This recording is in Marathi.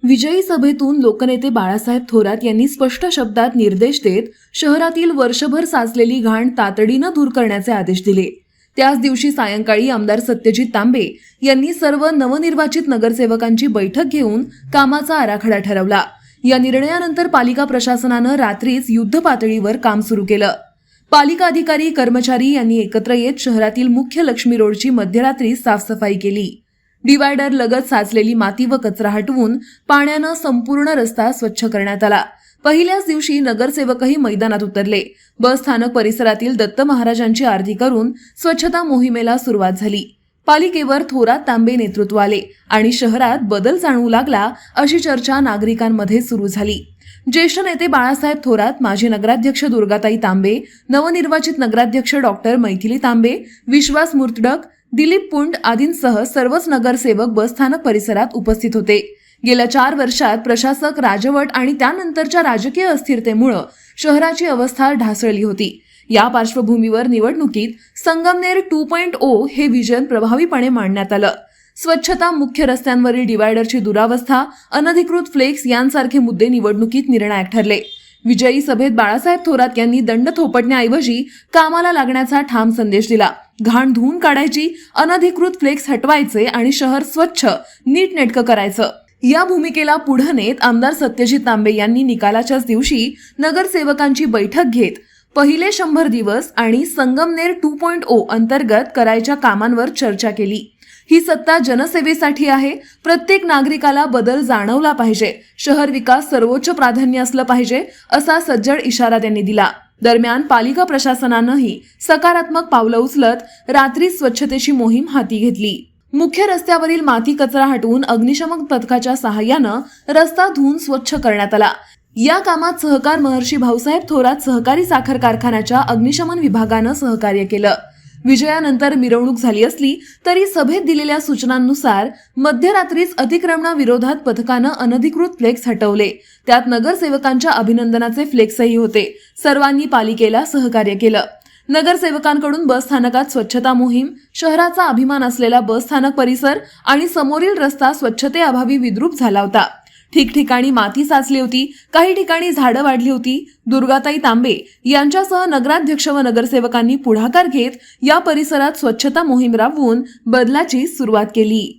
विजयी सभेतून लोकनेते बाळासाहेब थोरात यांनी स्पष्ट शब्दात निर्देश देत शहरातील वर्षभर साचलेली घाण तातडीनं दूर करण्याचे आदेश दिले। त्याच दिवशी सायंकाळी आमदार सत्यजित तांबे यांनी सर्व नवनिर्वाचित नगरसेवकांची बैठक घेऊन कामाचा आराखडा ठरवला। या निर्णयानंतर पालिका प्रशासनानं रात्रीच युद्ध पातळीवर काम सुरू केलं। पालिका अधिकारी कर्मचारी यांनी एकत्र येत शहरातील मुख्य लक्ष्मी रोडची मध्यरात्री साफसफाई केली। डिवायडर लगत साचलेली माती व कचरा हटवून पाण्यानं संपूर्ण रस्ता स्वच्छ करण्यात आला। पहिल्याच दिवशी नगरसेवकही मैदानात उतरले। बस स्थानक परिसरातील दत्त महाराजांची आरती करून स्वच्छता मोहिमेला सुरुवात झाली। पालिकेवर थोरात तांबे नेतृत्व आले आणि शहरात बदल जाणवू लागला अशी चर्चा नागरिकांमध्ये सुरू झाली। ज्येष्ठ नेते बाळासाहेब थोरात, माजी नगराध्यक्ष दुर्गाताई तांबे, नवनिर्वाचित नगराध्यक्ष डॉक्टर मैथिली तांबे, विश्वास मुर्तडक, दिलीप पुंड आदींसह सर्वच नगरसेवक बसस्थानक परिसरात उपस्थित होते। गेल्या 4 वर्षात प्रशासक, राजवट आणि त्यानंतरच्या राजकीय अस्थिरतेमुळे शहराची अवस्था ढासळली होती। या पार्श्वभूमीवर निवडणुकीत संगमनेर 2.0 हे विजन प्रभावीपणे मांडण्यात आलं। स्वच्छता, मुख्य रस्त्यांवरील डिवायडरची दुरावस्था, अनधिकृत फ्लेक्स यांसारखे मुद्दे निवडणुकीत निर्णायक ठरले। विजयी सभेत बाळासाहेब थोरात यांनी दंड थोपटण्याऐवजी कामाला लागण्याचा ठाम संदेश दिला। घाण धुवून काढायची, अनधिकृत फ्लेक्स हटवायचे आणि शहर स्वच्छ नीटनेटकं करायचं। या भूमिकेला पुढे नेत आमदार सत्यजित तांबे यांनी निकालाच्याच दिवशी नगरसेवकांची बैठक घेत पहिले 100 दिवस आणि संगमनेर 2.0 अंतर्गत करायच्या कामांवर चर्चा केली। ही सत्ता जनसेवेसाठी आहे। प्रत्येक नागरिकाला बदल जाणवला पाहिजे। शहर विकास सर्वोच्च प्राधान्य असलं पाहिजे असा सज्जड इशारा त्यांनी दिला। दरम्यान पालिका प्रशासनानंही सकारात्मक पावलं उचलत रात्री स्वच्छतेची मोहीम हाती घेतली। मुख्य रस्त्यावरील माती कचरा हटवून अग्निशमन पथकाच्या सहाय्यानं रस्ता धुवून स्वच्छ करण्यात आला। या कामात सहकार महर्षी भाऊसाहेब थोरात सहकारी साखर कारखान्याच्या अग्निशमन विभागानं सहकार्य केलं। विजयानंतर मिरवणूक झाली असली तरी सभेत दिलेल्या सूचनांनुसार मध्यरात्रीच अतिक्रमणाविरोधात पथकानं अनधिकृत फ्लेक्स हटवले। त्यात नगरसेवकांच्या अभिनंदनाचे फ्लेक्सही होते। सर्वांनी पालिकेला सहकार्य केलं। नगरसेवकांकडून बस स्थानकात स्वच्छता मोहीम, शहराचा अभिमान असलेला बस स्थानक परिसर आणि समोरील रस्ता स्वच्छतेअभावी विद्रूप झाला होता। ठिकठिकाणी माती साचली होती, काही ठिकाणी झाडं वाढली होती। दुर्गाताई तांबे यांच्यासह नगराध्यक्ष व नगरसेवकांनी पुढाकार घेत या परिसरात स्वच्छता मोहीम राबवून बदलाची सुरुवात केली।